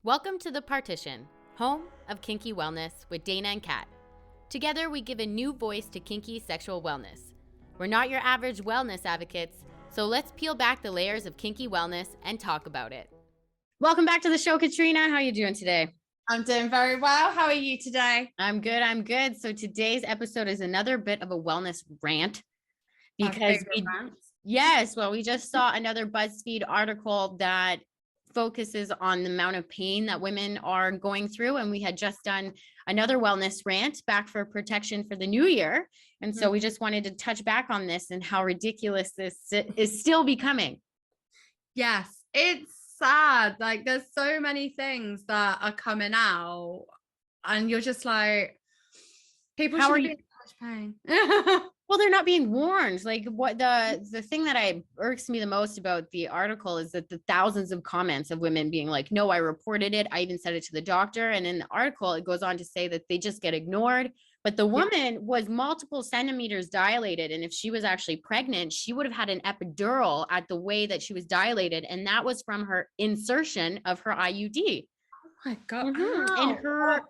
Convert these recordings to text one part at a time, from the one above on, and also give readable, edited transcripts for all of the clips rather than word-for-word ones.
Welcome to the Partition, home of Kinky Wellness with Dana and Kat. Together, we give a new voice to kinky sexual wellness. We're not your average wellness advocates, so let's peel back the layers of kinky wellness and talk about it. Welcome back to the show, Katrina. How are you doing today? I'm doing very well. How are you today? I'm good. So today's episode is another bit of a wellness rant because we just saw another Buzzfeed article that focuses on the amount of pain that women are going through, and we had just done another wellness rant back for protection for the new year, and so we just wanted to touch back on this and how ridiculous this is still becoming. Yes, it's sad. Like, there's so many things that are coming out and you're just like, people should be in such pain. Well, they're not being warned. Like, what the thing that irks me the most about the article is that the thousands of comments of women being like, no, I reported it. I even said it to the doctor. And in the article, it goes on to say that they just get ignored. But the woman was multiple centimeters dilated. And if she was actually pregnant, she would have had an epidural at the way that she was dilated. And that was from her insertion of her IUD. Oh my God. And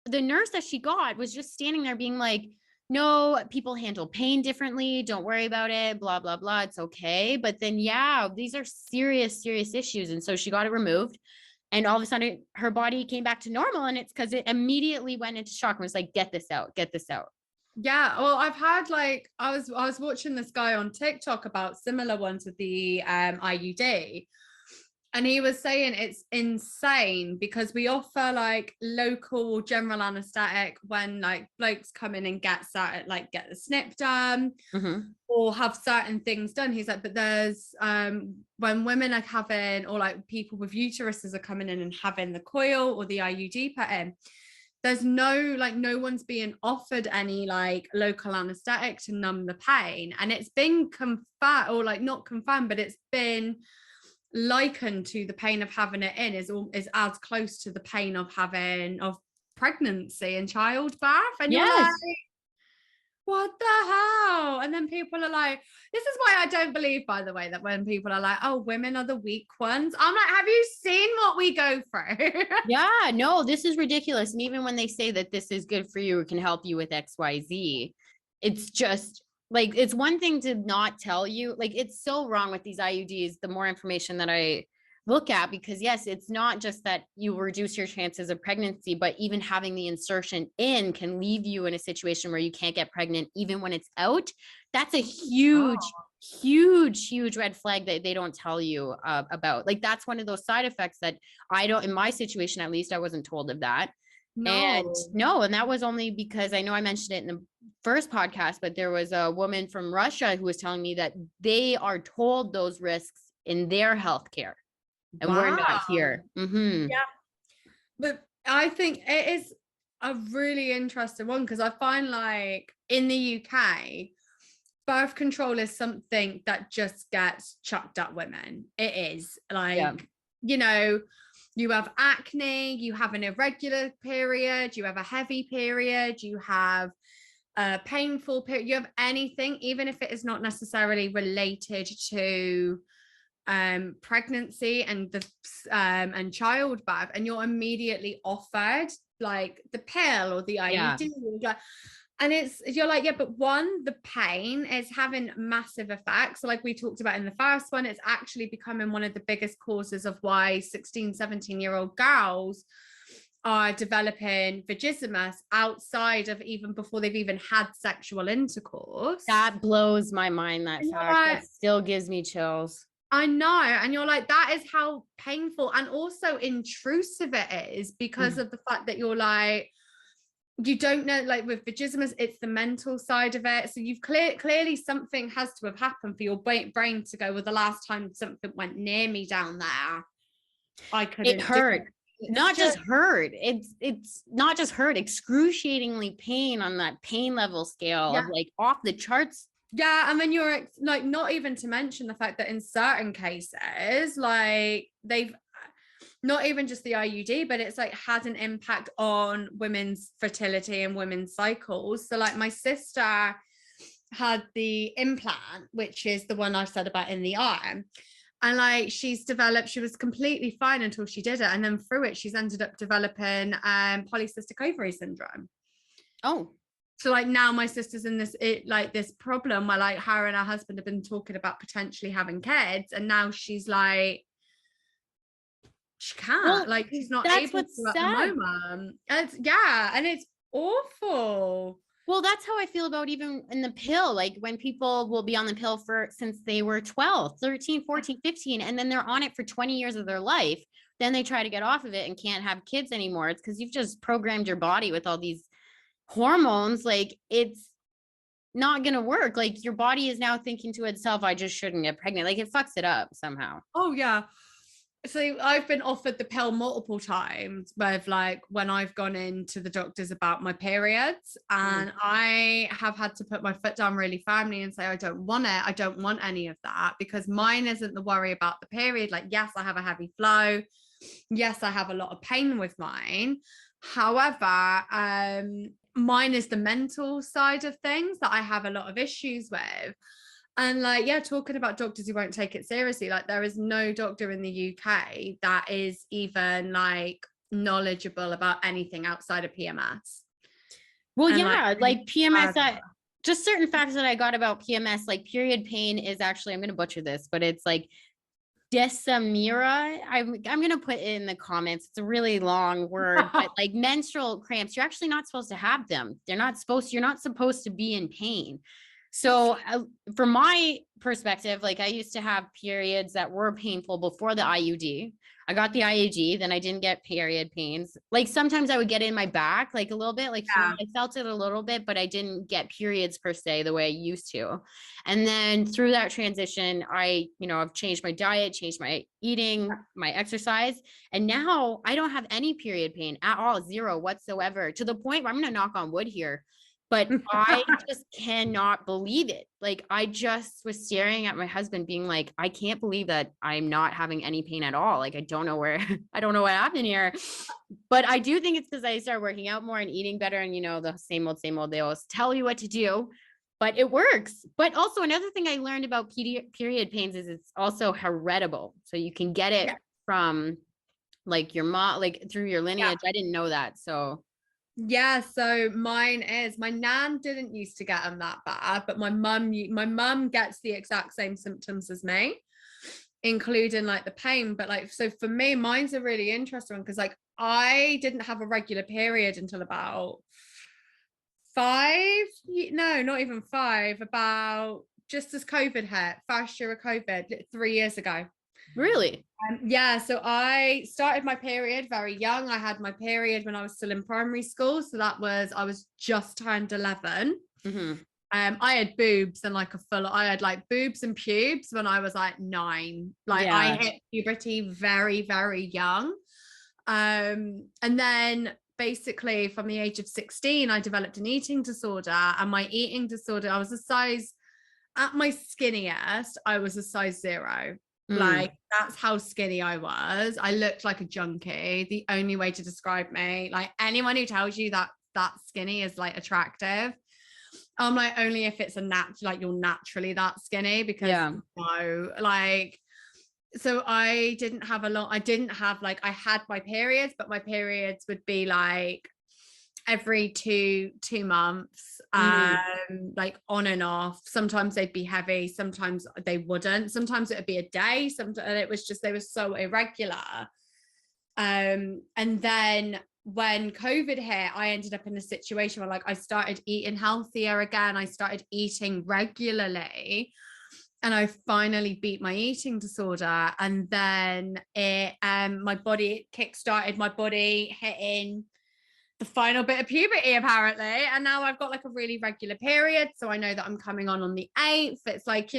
the nurse that she got was just standing there being like, no, people handle pain differently. Don't worry about it. Blah, blah, blah. It's okay. But then, these are serious issues. And so she got it removed. And all of a sudden her body came back to normal. And it's because it immediately went into shock and was like, get this out. Yeah. Well, I've had I was watching this guy on TikTok about similar ones with the IUD. And he was saying it's insane because we offer like local general anesthetic when like blokes come in and get the snip done or have certain things done. He's like, but there's when women are having, or like people with uteruses are coming in and having the coil or the IUD put in, there's no one's being offered any like local anesthetic to numb the pain. And it's been confirmed, or like not confirmed, but it's been likened to the pain of having it in is as close to the pain of pregnancy and childbirth. And you're like, what the hell? And then people are like, this is why I don't believe, by the way, that when people are like, oh, women are the weak ones, I'm like, have you seen what we go through? Yeah, no, this is ridiculous. And even when they say that this is good for you, it can help you with XYZ, it's just like, it's one thing to not tell you, like, it's so wrong with these IUDs, the more information that I look at, because yes, it's not just that you reduce your chances of pregnancy, but even having the insertion in can leave you in a situation where you can't get pregnant, even when it's out. That's a huge red flag that they don't tell you about. Like, that's one of those side effects that in my situation, at least, I wasn't told of that. And that was only because I know I mentioned it in the first podcast, but there was a woman from Russia who was telling me that they are told those risks in their healthcare, and we're not here. Yeah, but I think it is a really interesting one because I find like in the UK, birth control is something that just gets chucked at women. It is like, you have acne, you have an irregular period, you have a heavy period, you have a painful period, you have anything, even if it is not necessarily related to pregnancy and childbirth, and you're immediately offered like the pill or the IUD. And you're like, yeah, but one, the pain is having massive effects. So like we talked about in the first one, it's actually becoming one of the biggest causes of why 16, 17-year-old girls are developing vaginismus outside of even before they've even had sexual intercourse. That blows my mind, that fact. That still gives me chills. I know. And you're like, that is how painful and also intrusive it is because of the fact that you're like, you don't know, like with vaginismus, it's the mental side of it. So you've clearly something has to have happened for your brain to go, well, the last time something went near me down there, I couldn't. It hurt. Not just hurt. It's not just hurt, excruciatingly pain on that pain level scale of like off the charts. Yeah. And then you're like, not even to mention the fact that in certain cases, like they've not even just the IUD, but it's like had an impact on women's fertility and women's cycles. So like my sister had the implant, which is the one I said about in the arm. And like she was completely fine until she did it. And then through it, she's ended up developing polycystic ovary syndrome. Oh. So like now my sister's in this problem where like her and her husband have been talking about potentially having kids, and now she's like, she can't, Well, like she's not that's able what's to at the sad. moment. And it's awful. Well, that's how I feel about even in the pill. Like when people will be on the pill since they were 12, 13, 14, 15, and then they're on it for 20 years of their life. Then they try to get off of it and can't have kids anymore. It's because you've just programmed your body with all these hormones. Like it's not going to work. Like your body is now thinking to itself, I just shouldn't get pregnant. Like it fucks it up somehow. Oh yeah. So I've been offered the pill multiple times with like when I've gone into the doctors about my periods, and I have had to put my foot down really firmly and say, I don't want it. I don't want any of that, because mine isn't the worry about the period. Like, yes, I have a heavy flow. Yes, I have a lot of pain with mine. However, mine is the mental side of things that I have a lot of issues with. And like, yeah, talking about doctors who won't take it seriously, like there is no doctor in the UK that is even like knowledgeable about anything outside of PMS. Well, And, yeah, like PMS, uh, just certain facts that I got about PMS, like period pain is actually, I'm going to butcher this, but it's like Dysmenorrhea. I'm going to put it in the comments. It's a really long word, but like menstrual cramps, you're actually not supposed to have them. You're not supposed to be in pain. So from my perspective, like I used to have periods that were painful before the IUD. I got the IUD, then I didn't get period pains. Like sometimes I would get in my back, like a little bit, like yeah. I felt it a little bit, but I didn't get periods per se the way I used to. And then through that transition, I've changed my diet, changed my eating, my exercise. And now I don't have any period pain at all, zero whatsoever, to the point where I'm going to knock on wood here. But I just cannot believe it. Like I just was staring at my husband being like, I can't believe that I'm not having any pain at all. Like, I don't know what happened here. But I do think it's because I started working out more and eating better. And, the same old, they always tell you what to do, but it works. But also another thing I learned about period pains is it's also heritable. So you can get it from like your mom, like through your lineage. I didn't know that. So yeah, so my nan didn't used to get them that bad, but my mum gets the exact same symptoms as me, including like the pain. But like, so for me, mine's a really interesting one, because like I didn't have a regular period until about 5, no, not even 5, about just as COVID hit, first year of COVID, 3 years ago. Really? Yeah, so I started my period very young. I had my period when I was still in primary school. So I was just turned 11. Mm-hmm. I had boobs and I had like boobs and pubes when I was like 9. Like I hit puberty very, very young. And then basically from the age of 16, I developed an eating disorder, and my eating disorder, at my skinniest, I was a size 0. Like that's how skinny I was. I looked like a junkie. The only way to describe me, like anyone who tells you that skinny is like attractive, I'm like, only if it's like you're naturally that skinny, because no, like, so I had my periods, but my periods would be like every two months, like on and off. Sometimes they'd be heavy, sometimes they wouldn't, sometimes it would be a day, sometimes it was just, they were so irregular. And then when COVID hit, I ended up in a situation where like I started eating healthier again, I started eating regularly, and I finally beat my eating disorder. And then my body kickstarted, my body hitting the final bit of puberty apparently, and now I've got like a really regular period, so I know that I'm coming on the 8th. It's like,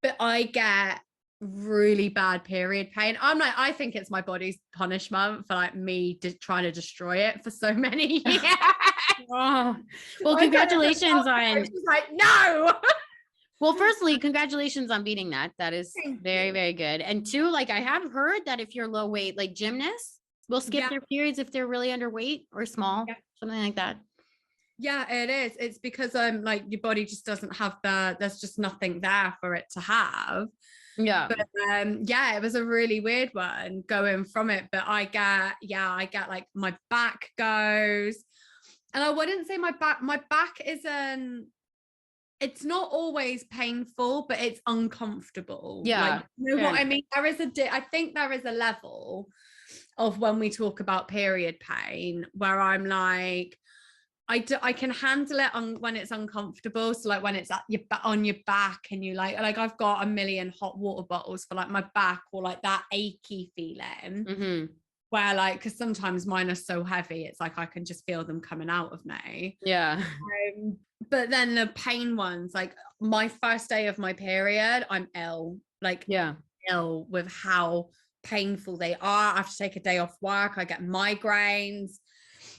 but I get really bad period pain. I'm like, I think it's my body's punishment for like me trying to destroy it for so many years. Oh, well, congratulations on. She's like, no. Well, firstly, congratulations on beating that. That is very, very good. And 2, like I have heard that if you're low weight, like gymnasts will skip their periods if they're really underweight or small, something like that. Yeah, it is. It's because like your body just doesn't have there's just nothing there for it to have. Yeah. But yeah, it was a really weird one going from it. But I get like my back goes, and I wouldn't say my back isn't, it's not always painful, but it's uncomfortable. Yeah. Like, you know Fair what I enough. mean? I think there is a level of when we talk about period pain where I'm like, I can handle it when it's uncomfortable. So like when it's on your back and you like I've got a million hot water bottles for like my back, or like that achy feeling. Mm-hmm. Where like, because sometimes mine are so heavy, it's like I can just feel them coming out of me. Yeah. But then the pain ones, like my first day of my period, I'm ill, like Yeah. ill with how painful they are. I have to take a day off work. I get migraines.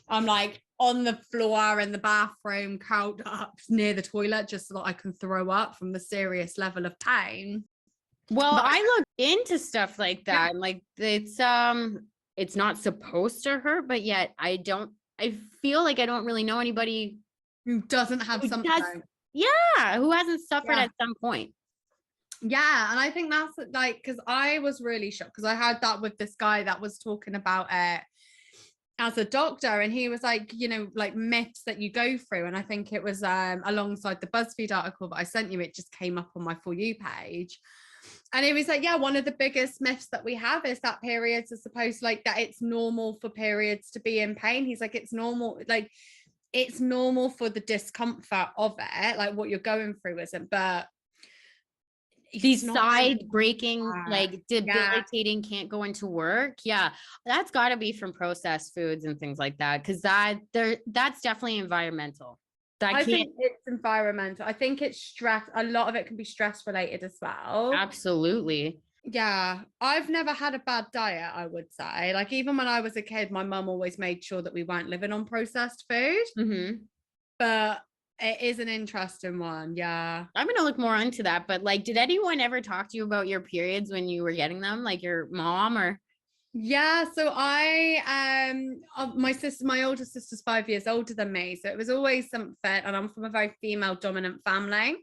I'm like on the floor in the bathroom, curled up near the toilet, just so that I can throw up from the serious level of pain. Well, But I look into stuff like that. And like it's not supposed to hurt, but yet I feel like I don't really know anybody who doesn't have who something? who hasn't suffered Yeah. at some point. Yeah, and I think that's like, because I was really shocked because I had that with this guy that was talking about it as a doctor, and he was like, you know, like myths that you go through, and I think it was alongside the Buzzfeed article that I sent you, it just came up on my For You page, and it was like, yeah, one of the biggest myths that we have is that periods are supposed, like, that it's normal for periods to be in pain. He's like, it's normal, like it's normal for the discomfort of it, like what you're going through isn't, but These side breaking, like debilitating, yeah. can't go into work. Yeah, that's got to be from processed foods and things like that, because that's definitely environmental. I think it's environmental. I think it's stress. A lot of it can be stress related as well. Absolutely. Yeah, I've never had a bad diet, I would say. Like, even when I was a kid, my mum always made sure that we weren't living on processed food. Mm-hmm. But it is an interesting one. Yeah. I'm gonna look more into that. But like, did anyone ever talk to you about your periods when you were getting them, like your mom or? Yeah, so my older sister's 5 years older than me, so it was always something, and I'm from a very female dominant family.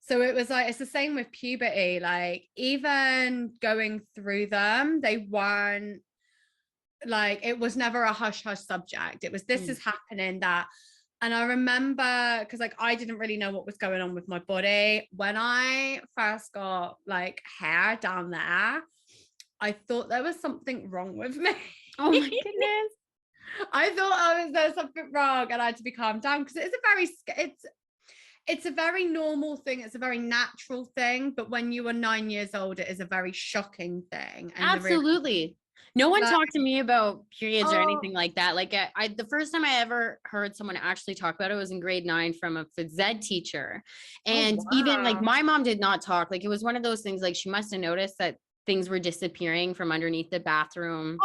So it was like, it's the same with puberty, like even going through them, they weren't like, it was never a hush hush subject. It was, this is happening, that. And I remember, because like I didn't really know what was going on with my body when I first got like hair down there. I thought there was something wrong with me. Oh my goodness. I thought there was something wrong, and I had to be calmed down, because it's a very normal thing. It's a very natural thing. But when you are 9 years old, it is a very shocking thing. And Absolutely. No one talked to me about periods or anything like that. Like the first time I ever heard someone actually talk about it was in grade 9 from a phys ed teacher. And even like my mom did not talk. Like it was one of those things, like she must have noticed that things were disappearing from underneath the bathroom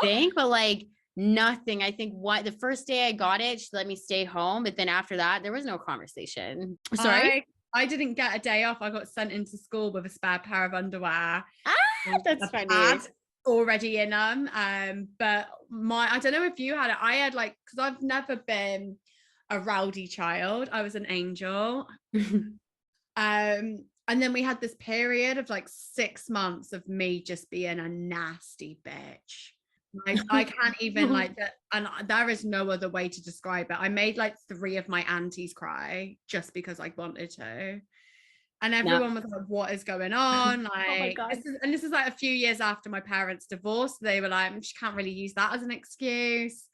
sink, but like nothing. I think the first day I got it, she let me stay home. But then after that, there was no conversation. Sorry? I didn't get a day off. I got sent into school with a spare pair of underwear. That's funny. Already in them. But I don't know if you had it. I had like, because I've never been a rowdy child. I was an angel. And then we had this period of like 6 months of me just being a nasty bitch. Like I can't even like that, and there is no other way to describe it. I made like 3 of my aunties cry just because I wanted to. And everyone was like, what is going on? Like, oh my God. This is like a few years after my parents' divorce. They were like, she can't really use that as an excuse.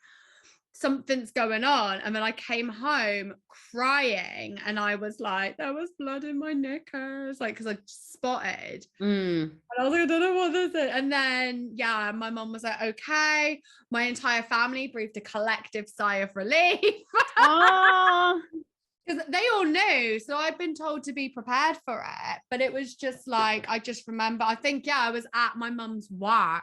Something's going on. And then I came home crying, and I was like, there was blood in my knickers, like, because I spotted. And I was like, I don't know what this is. And then, yeah, my mom was like, okay. My entire family breathed a collective sigh of relief. Oh. Because they all knew, so I'd been told to be prepared for it. But it was just like, I just remember, I think, yeah, I was at my mum's work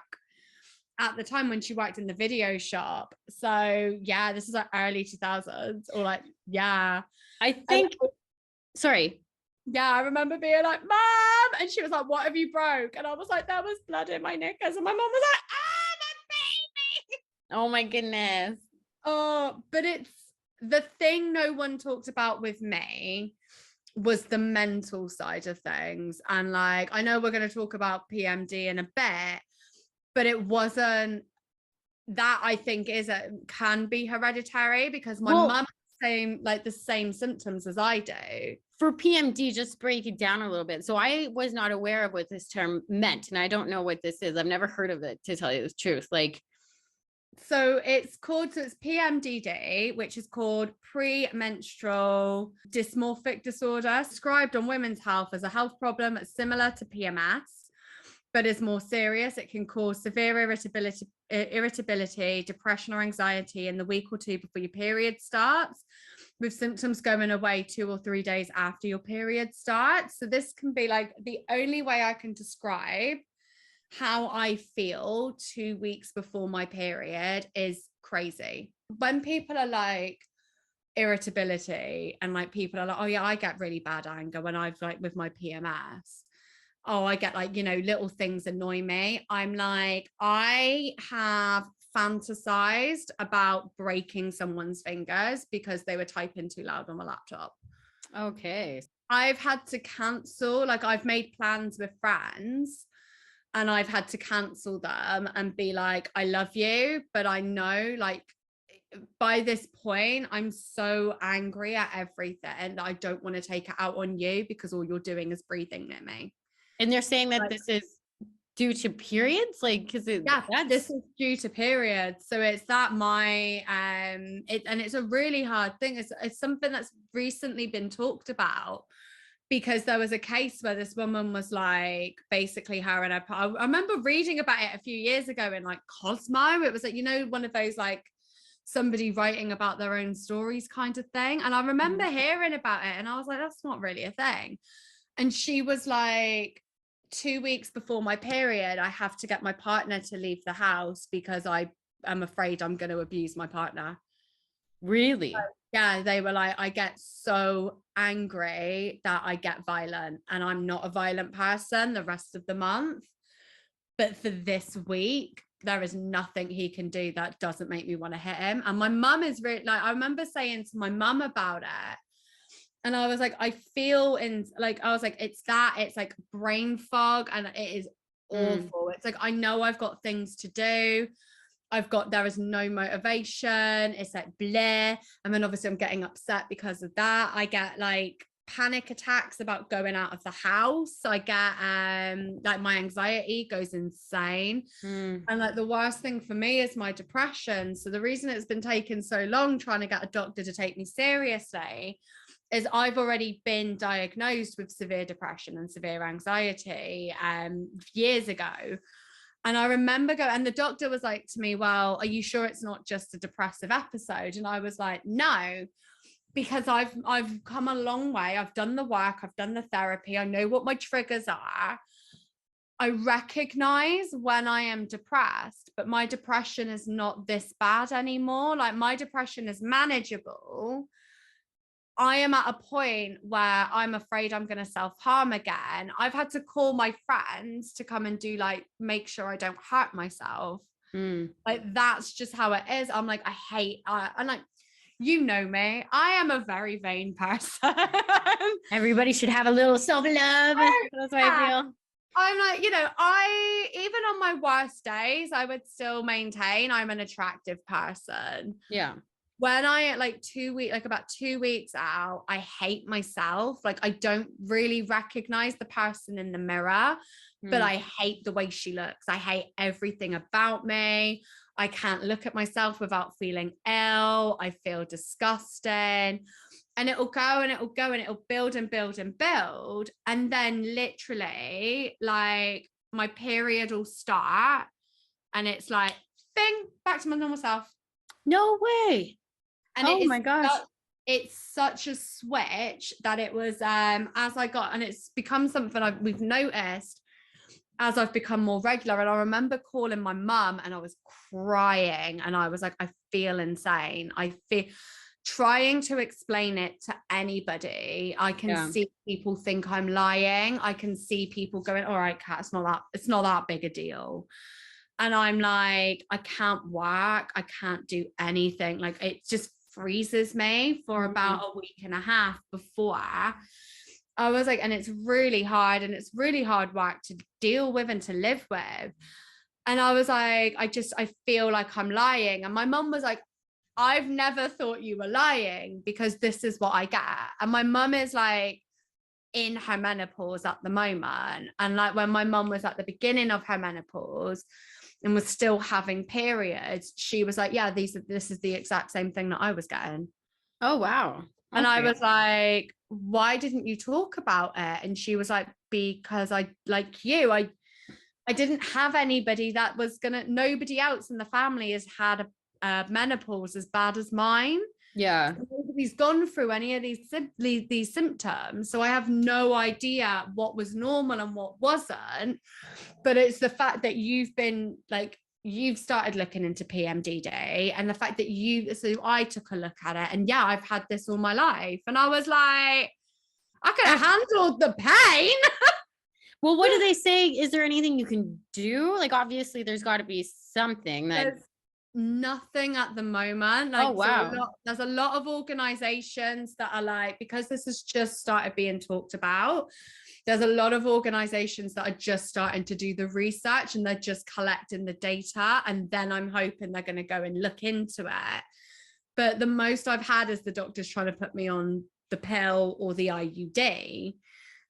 at the time when she worked in the video shop. So yeah, this is like early 2000s, or like, yeah. I think, sorry. Yeah, I remember being like, Mom, and she was like, what have you broke? And I was like, there was blood in my knickers. And my mom was like, the baby. Oh my goodness. Oh, but it's the thing no one talked about with me was the mental side of things. And like, I know we're going to talk about PMD in a bit, but it wasn't that. I think can be hereditary, because my mum same like the same symptoms as I do. For PMD, just break it down a little bit. So I was not aware of what this term meant, and I don't know what this is. I've never heard of it, to tell you the truth. Like, so it's PMDD, which is called premenstrual dysmorphic disorder, described on Women's Health as a health problem that's similar to PMS, but is more serious. It can cause severe irritability, depression, or anxiety in the week or two before your period starts, with symptoms going away 2 or 3 days after your period starts. So this can be like, the only way I can describe how I feel 2 weeks before my period is crazy. When people are like, irritability, and like people are like, oh yeah, I get really bad anger when I've like with my PMS. Oh, I get like, you know, little things annoy me. I'm like, I have fantasized about breaking someone's fingers because they were typing too loud on my laptop. okay. I've had to cancel, like I've made plans with friends and I've had to cancel them and be like, I love you, but I know like by this point, I'm so angry at everything that I don't want to take it out on you because all you're doing is breathing at me. And they're saying that like, this is due to periods, like, because this is due to periods. So it's that and it's a really hard thing. It's something that's recently been talked about, because there was a case where this woman was like, basically her and her, I remember reading about it a few years ago in like Cosmo. It was like, you know, one of those like somebody writing about their own stories kind of thing. And I remember hearing about it and I was like, that's not really a thing. And she was like, 2 weeks before my period, I have to get my partner to leave the house because I am afraid I'm going to abuse my partner. Really? So, yeah, they were like, I get so angry that I get violent, and I'm not a violent person the rest of the month. But for this week, there is nothing he can do that doesn't make me want to hit him. And my mum is really like, I remember saying to my mum about it. And I was like, I feel it's like brain fog, and it is awful. It's like, I know I've got things to do. There is no motivation. It's like bleh. And then obviously I'm getting upset because of that. I get like panic attacks about going out of the house. So I get like my anxiety goes insane. And like the worst thing for me is my depression. So the reason it's been taking so long trying to get a doctor to take me seriously is I've already been diagnosed with severe depression and severe anxiety years ago. And I remember and the doctor was like to me, well, are you sure it's not just a depressive episode? And I was like, no, because I've come a long way. I've done the work, I've done the therapy, I know what my triggers are. I recognize when I am depressed, but my depression is not this bad anymore. Like my depression is manageable. I am at a point where I'm afraid I'm going to self-harm again. I've had to call my friends to come and do like, make sure I don't hurt myself. Like, that's just how it is. I'm like, I'm like, you know me, I am a very vain person. Everybody should have a little self-love. That's how I feel. I'm like, you know, even on my worst days, I would still maintain I'm an attractive person. Yeah. When I like about 2 weeks out, I hate myself. Like I don't really recognize the person in the mirror, but I hate the way she looks. I hate everything about me. I can't look at myself without feeling ill. I feel disgusting. And it'll go and it'll go and it'll build and build and build. And then literally like my period will start and it's like, bing, back to my normal self. No way. And my gosh. It's such a switch that it was and it's become something we've noticed as I've become more regular. And I remember calling my mum and I was crying and I was like, I feel insane. I feel trying to explain it to anybody. I can see people think I'm lying. I can see people going, all right, Kat, it's not that big a deal. And I'm like, I can't work. I can't do anything. Like it just freezes me for about a week and a half before. I was like, and it's really hard, and it's really hard work to deal with and to live with. And I was like, I feel like I'm lying. And my mum was like, I've never thought you were lying because this is what I get. And my mum is like in her menopause at the moment. And like when my mum was at the beginning of her menopause and was still having periods, she was like, yeah, this is the exact same thing that I was getting. Oh, wow. And I Okay. was like, why didn't you talk about it? And she was like, because I, like you, I didn't have anybody that was nobody else in the family has had a menopause as bad as mine. Yeah. So nobody's gone through any of these symptoms. So I have no idea what was normal and what wasn't. But it's the fact that you've started looking into PMDD, and the fact that so I took a look at it, and yeah, I've had this all my life. And I was like, I could have handled the pain. Well, what do they say? Is there anything you can do? Like, obviously there's got to be something that. There's nothing at the moment. Oh, wow. There's a lot of organizations that are like, because this has just started being talked about, there's a lot of organizations that are just starting to do the research, and they're just collecting the data, and then I'm hoping they're going to go and look into it. But the most I've had is the doctors trying to put me on the pill or the IUD,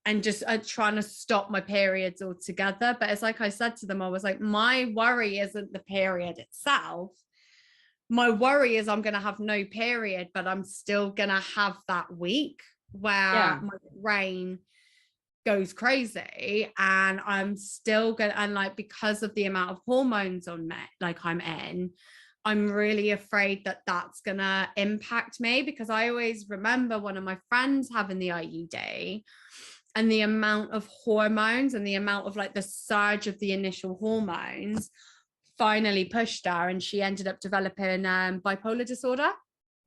and just trying to stop my periods altogether. But it's like I said to them, I was like, my worry isn't the period itself. My worry is I'm going to have no period, but I'm still going to have that week where my brain goes crazy, and I'm still going to, and like, because of the amount of hormones on me, like I'm in, I'm really afraid that that's going to impact me, because I always remember one of my friends having the IUD, and the amount of hormones and the amount of like the surge of the initial hormones finally pushed her, and she ended up developing bipolar disorder.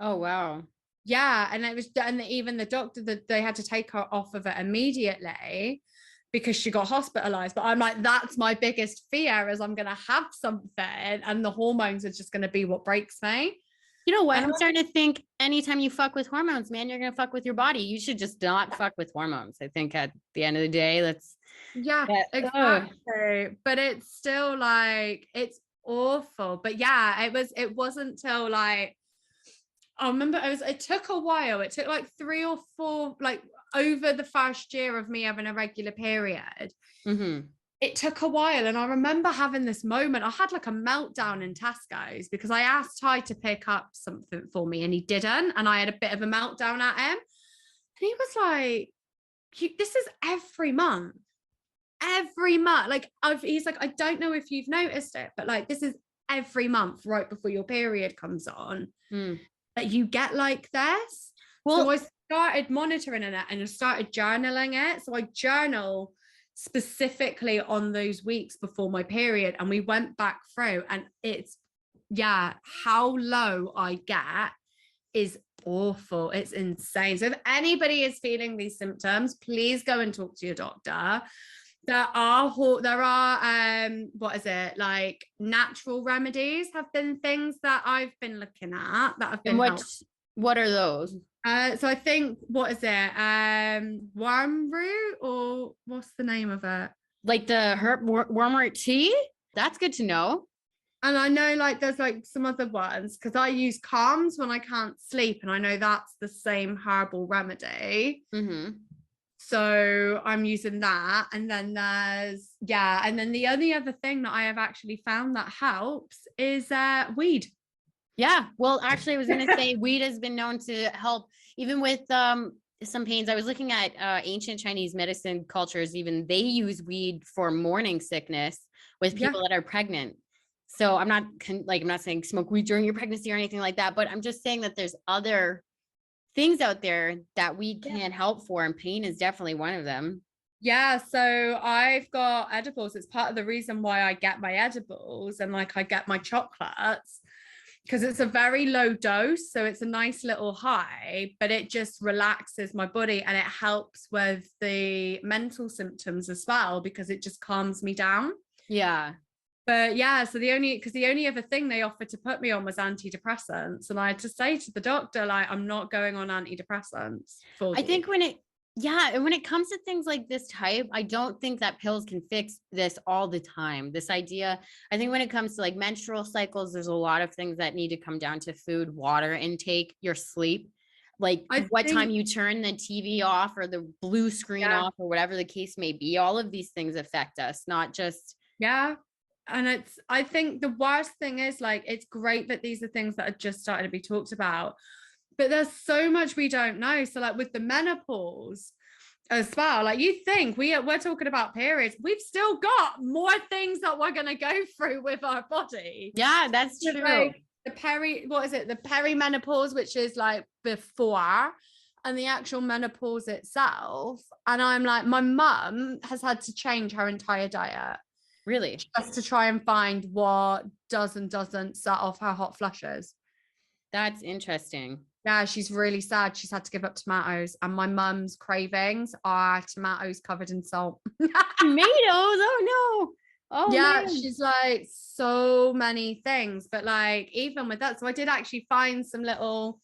Oh, wow. Yeah. And it was, and even the doctor, that they had to take her off of it immediately because she got hospitalized. But I'm like, that's my biggest fear, is I'm going to have something and the hormones are just going to be what breaks me. You know what? I'm starting to think anytime you fuck with hormones, man, you're going to fuck with your body. You should just not fuck with hormones. I think at the end of the day, exactly. But it's still like, it's awful. But yeah, it wasn't till like, I remember it took a while. It took like 3 or 4, like over the first year of me having a regular period. Mm-hmm. It took a while. And I remember having this moment. I had like a meltdown in Tesco's because I asked Ty to pick up something for me and he didn't. And I had a bit of a meltdown at him. And he was like, this is every month. Like, he's like, I don't know if you've noticed it, but like, this is every month right before your period comes on that you get like this. Well, so I started monitoring it and I started journaling it. So I journal specifically on those weeks before my period, and we went back through, and it's, yeah, how low I get is awful. It's insane. So if anybody is feeling these symptoms, please go and talk to your doctor. There are what is it, like natural remedies have been things that I've been looking at that have been what are those? So I think, what is it, wormroot, or what's the name of it, like the herb wormroot tea? That's good to know. And I know like there's like some other ones, because I use Calms when I can't sleep, and I know that's the same herbal remedy. So I'm using that. And then and then the only other thing that I have actually found that helps is weed. Yeah. Well, actually, I was going to say weed has been known to help even with some pains. I was looking at ancient Chinese medicine cultures. Even they use weed for morning sickness with people that are pregnant. So I'm not saying smoke weed during your pregnancy or anything like that, but I'm just saying that there's other things out there that weed can help for, and pain is definitely one of them. Yeah, so I've got edibles. It's part of the reason why I get my edibles and like I get my chocolates, because it's a very low dose. So it's a nice little high, but it just relaxes my body, and it helps with the mental symptoms as well, because it just calms me down. Yeah. But yeah, so the only other thing they offered to put me on was antidepressants. And I had to say to the doctor, like, I'm not going on antidepressants. I think when Yeah, and when it comes to things like this type, I don't think that pills can fix this all the time. This idea, I think when it comes to like menstrual cycles, there's a lot of things that need to come down to food, water intake, your sleep, like I what time think, you turn the TV off or the blue screen yeah, off or whatever the case may be. All of these things affect us, not just yeah. And I think the worst thing is like, it's great that these are things that are just starting to be talked about, but there's so much we don't know. So like with the menopause as well, like you think we're talking about periods, we've still got more things that we're going to go through with our body. yeah, that's So, true. like the perimenopause, which is like before, and the actual menopause itself. And I'm like, my mum has had to change her entire diet Really? just to try and find what does and doesn't set off her hot flushes. That's interesting. Yeah, she's really sad. She's had to give up tomatoes, and my mum's cravings are tomatoes covered in salt. Tomatoes? Oh no. Oh Yeah, man. she's like so many things, but like even with that, so I did actually find some little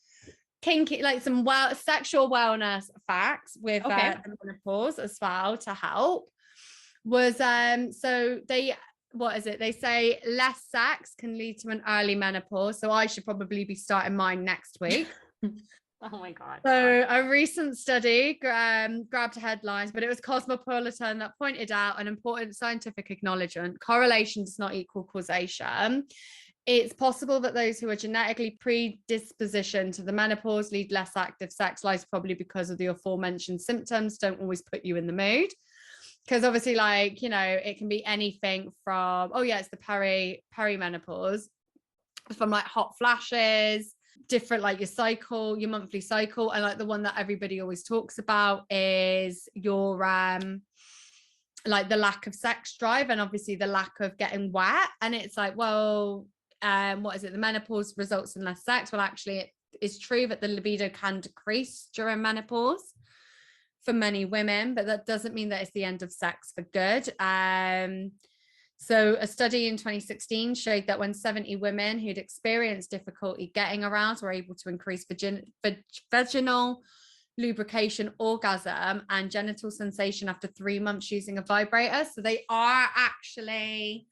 kinky, like some sexual wellness facts with Okay. the menopause as well to help. Was so they what is it? They say less sex can lead to an early menopause. So I should probably be starting mine next week. Oh my God. So a recent study grabbed headlines, but it was Cosmopolitan that pointed out an important scientific acknowledgement. Correlation does not equal causation. It's possible that those who are genetically predispositioned to the menopause lead less active sex lives, probably because of the aforementioned symptoms don't always put you in the mood. Because obviously, like, you know, it can be anything from, oh yeah, it's the perimenopause, from like hot flashes, different, like your cycle, your monthly cycle. And like the one that everybody always talks about is your like the lack of sex drive, and obviously the lack of getting wet. And it's like, well, what is it? The menopause results in less sex. Well, actually, it is true that the libido can decrease during menopause for many women, but that doesn't mean that it's the end of sex for good. So a study in 2016 showed that when 70 women who'd experienced difficulty getting aroused were able to increase vaginal lubrication, orgasm, and genital sensation after 3 months using a vibrator. So they are actually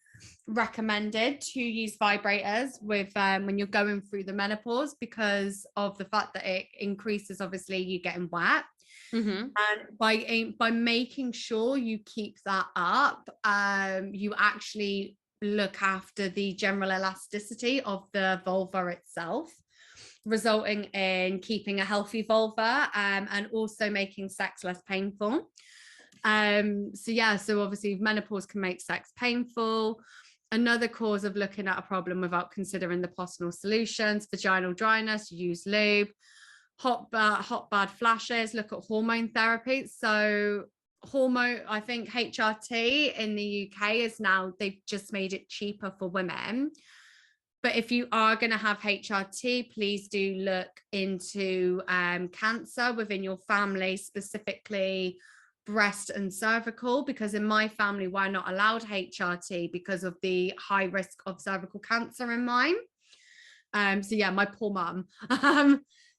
recommended to use vibrators with when you're going through the menopause, because of the fact that it increases, obviously, you getting wet. Mm-hmm. And by making sure you keep that up, you actually look after the general elasticity of the vulva itself, resulting in keeping a healthy vulva, and also making sex less painful. So obviously menopause can make sex painful. Another cause of looking at a problem without considering the possible solutions: vaginal dryness, use lube. Hot bad flashes, look at hormone therapy. So I think HRT in the UK is now, they've just made it cheaper for women. But if you are going to have HRT, please do look into cancer within your family, specifically breast and cervical, because in my family we're not allowed HRT because of the high risk of cervical cancer in mine. So yeah, my poor mum.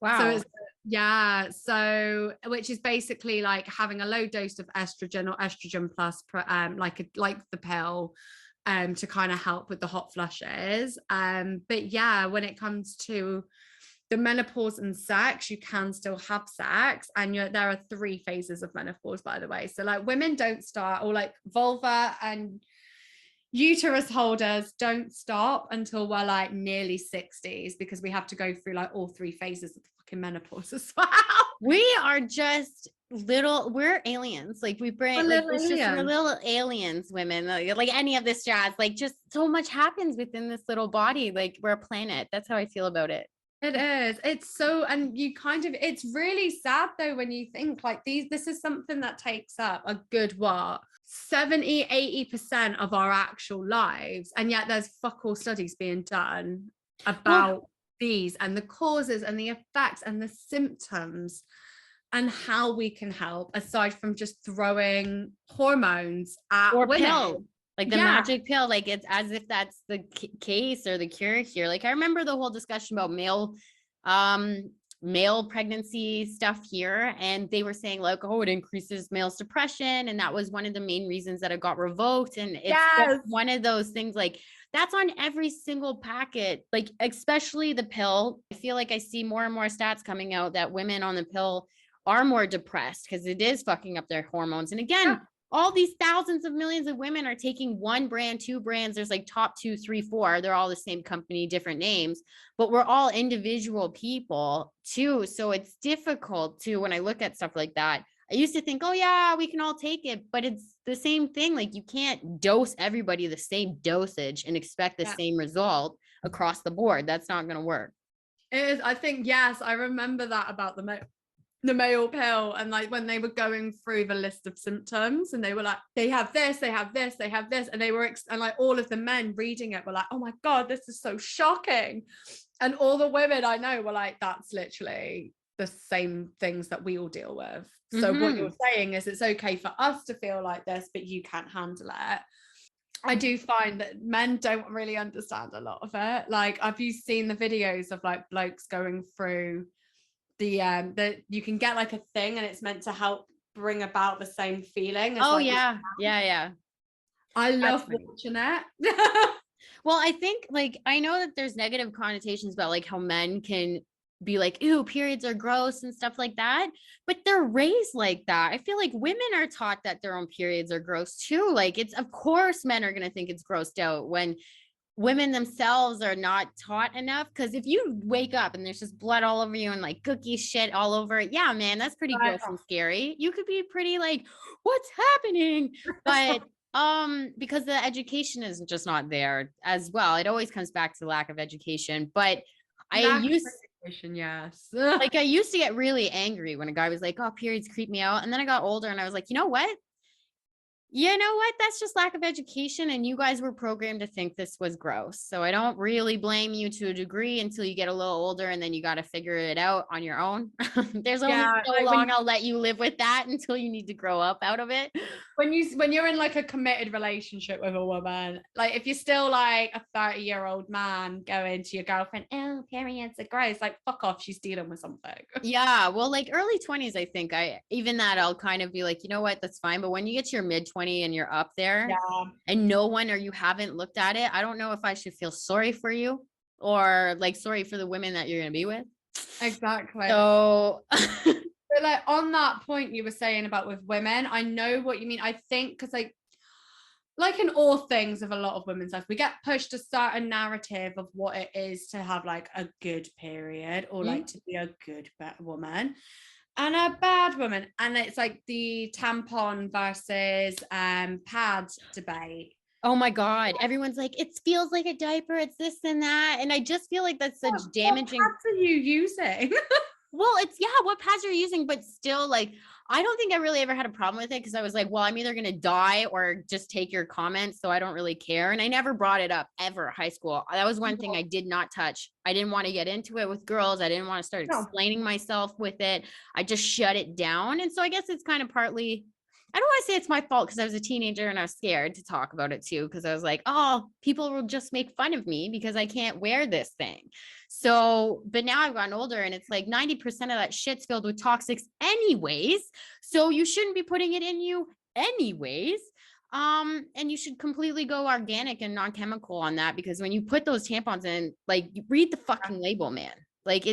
Wow. So so which is basically like having a low dose of estrogen or estrogen plus, like the pill, to kind of help with the hot flushes. But yeah, when it comes to the menopause and sex, you can still have sex, and there are 3 phases of menopause, by the way. So like women don't start, or like vulva and uterus holders don't stop until we're like nearly 60s, because we have to go through like all 3 phases of fucking menopause as well. We are just we're aliens. Like we bring, like we're little aliens, women, like any of this jazz, like just so much happens within this little body. Like we're a planet. That's how I feel about it. It is. It's so, and you kind of, it's really sad though, when you think like this is something that takes up a good 70-80% of our actual lives, and yet there's fuck all studies being done about these and the causes and the effects and the symptoms and how we can help, aside from just throwing hormones at or women. pill, like the magic pill, like it's as if that's the case or the cure here. Like I remember the whole discussion about male male pregnancy stuff here, and they were saying like, oh, it increases male's depression, and that was one of the main reasons that it got revoked. And it's just one of those things, like that's on every single packet, like especially the pill. I feel like I see more and more stats coming out that women on the pill are more depressed because it is fucking up their hormones. And again, all these thousands of millions of women are taking one brand, two brands. There's like top 2, 3, 4. They're all the same company, different names, but we're all individual people too. So it's difficult to, when I look at stuff like that, I used to think, oh yeah, we can all take it, but it's the same thing. Like you can't dose everybody the same dosage and expect the same result across the board. That's not going to work. It is. I think, yes, I remember that about the male pill, and like when they were going through the list of symptoms and they were like, they have this, they have this, they have this, and they were and like all of the men reading it were like, oh my god, this is so shocking, and all the women I know were like, that's literally the same things that we all deal with. So what you're saying is it's okay for us to feel like this, but you can't handle it. I do find that men don't really understand a lot of it. Like, have you seen the videos of like blokes going through the you can get like a thing and it's meant to help bring about the same feeling as yeah I love watching it. Well, I think like I know that there's negative connotations about like how men can be like, ew, periods are gross and stuff like that, but they're raised like that. I feel like women are taught that their own periods are gross too. Like it's, of course men are going to think it's grossed out when women themselves are not taught enough. Because if you wake up and there's just blood all over you and like cookie shit all over it, yeah, man, that's pretty gross and scary. You could be pretty like, what's happening? But because the education is just not there as well. It always comes back to lack of education. But yes. Like I used to get really angry when a guy was like, oh, periods creep me out. And then I got older and I was like, you know what? That's just lack of education. And you guys were programmed to think this was gross. So I don't really blame you to a degree until you get a little older and then you got to figure it out on your own. There's only so long I'll let you live with that until you need to grow up out of it. When you're in like a committed relationship with a woman, like if you're still like a 30-year-old man going to your girlfriend, oh, periods are gross, like fuck off, she's dealing with something. Yeah, well, like early 20s, I think I'll kind of be like, you know what, that's fine. But when you get to your mid 20 and you're up there and you haven't looked at it, I don't know if I should feel sorry for you or like sorry for the women that you're gonna be with. Exactly. So but like on that point you were saying about with women, I know what you mean. I think because like in all things of a lot of women's life, we get pushed a certain narrative of what it is to have like a good period or like to be a good woman and a bad woman. And it's like the tampon versus pad debate. Oh my God. Everyone's like, it feels like a diaper. It's this and that. And I just feel like that's such damaging. What pads are you using? Well, it's what pads are you using, but still like, I don't think I really ever had a problem with it because I was like, well, I'm either going to die or just take your comments. So I don't really care. And I never brought it up ever high school. That was one thing I did not touch. I didn't want to get into it with girls. I didn't want to start explaining myself with it. I just shut it down. And so I guess it's kind of partly, I don't want to say it's my fault because I was a teenager and I was scared to talk about it too. Because I was like, oh, people will just make fun of me because I can't wear this thing. So, but now I've gotten older and it's like 90% of that shit's filled with toxics anyways. So you shouldn't be putting it in you anyways. And you should completely go organic and non-chemical on that, because when you put those tampons in, like, you read the fucking label, man. Like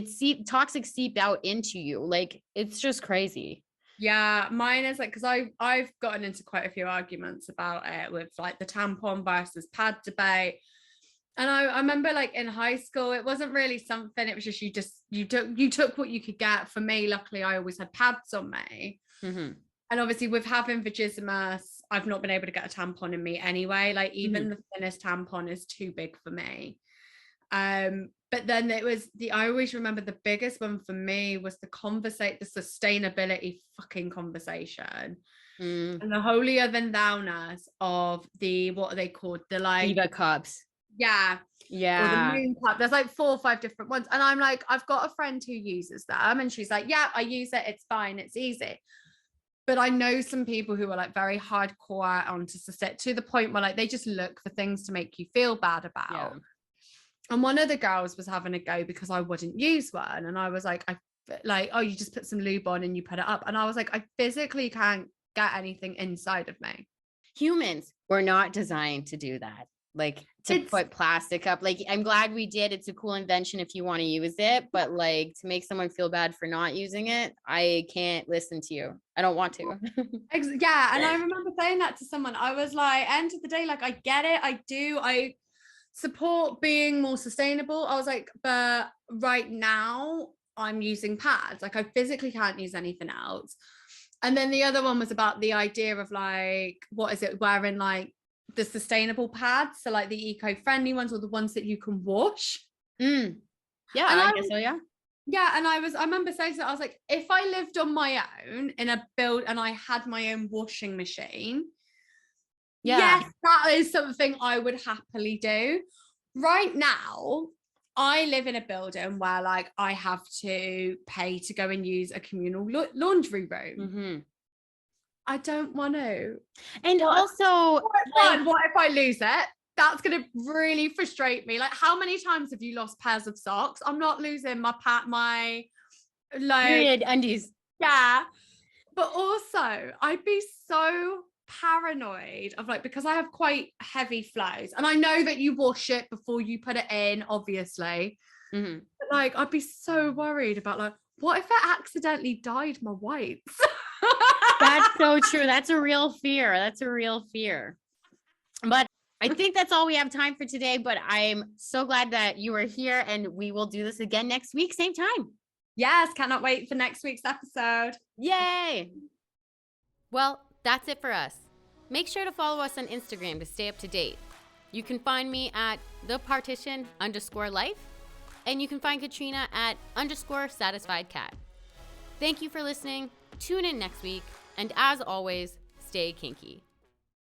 toxic seep out into you. Like, it's just crazy. Yeah, mine is like, because I've gotten into quite a few arguments about it with like the tampon versus pad debate. And I remember like in high school, it wasn't really something, it was just you took what you could get. For me, luckily, I always had pads on me. And obviously with having vaginismus, I've not been able to get a tampon in me anyway. Like even the thinnest tampon is too big for me. But then I always remember the biggest one for me was the sustainability fucking conversation. And the holier than thou-ness of what are they called? The like Diva Cups. Yeah. Or the moon cup. There's like 4 or 5 different ones. And I'm like, I've got a friend who uses them and she's like, yeah, I use it. It's fine. It's easy. But I know some people who are like very hardcore onto to the point where like they just look for things to make you feel bad about. Yeah. And one of the girls was having a go because I wouldn't use one. And I was like, like, oh, you just put some lube on and you put it up. And I was like, I physically can't get anything inside of me. Humans were not designed to do that. Like to put plastic up. Like, I'm glad we did. It's a cool invention if you want to use it, but like to make someone feel bad for not using it, I can't listen to you. I don't want to. Yeah. And I remember saying that to someone. I was like, end of the day, like, I get it. I do. I support being more sustainable. I was like, but right now I'm using pads. Like, I physically can't use anything else. And then the other one was about the idea of like, what is it, wearing like the sustainable pads, so like the eco-friendly ones or the ones that you can wash. Yeah, and I guess so. Yeah, and I remember saying that, I was like, if I lived on my own in a build and I had my own washing machine, yes, that is something I would happily do. Right now, I live in a building where like I have to pay to go and use a communal laundry room. I don't want to. And also, what if I lose it? That's going to really frustrate me. Like, how many times have you lost pairs of socks? I'm not losing my like period undies. Yeah. But also, I'd be so paranoid of like, because I have quite heavy flows and I know that you wash it before you put it in, obviously. But like, I'd be so worried about like, what if I accidentally dyed my whites? That's so true. That's a real fear. But I think that's all we have time for today, but I'm so glad that you are here and we will do this again next week, same time. Yes, cannot wait for next week's episode. Yay. Well, that's it for us. Make sure to follow us on Instagram to stay up to date. You can find me at @thepartition_life, and you can find Katrina at _satisfiedcat. Thank you for listening. Tune in next week. And as always, stay kinky.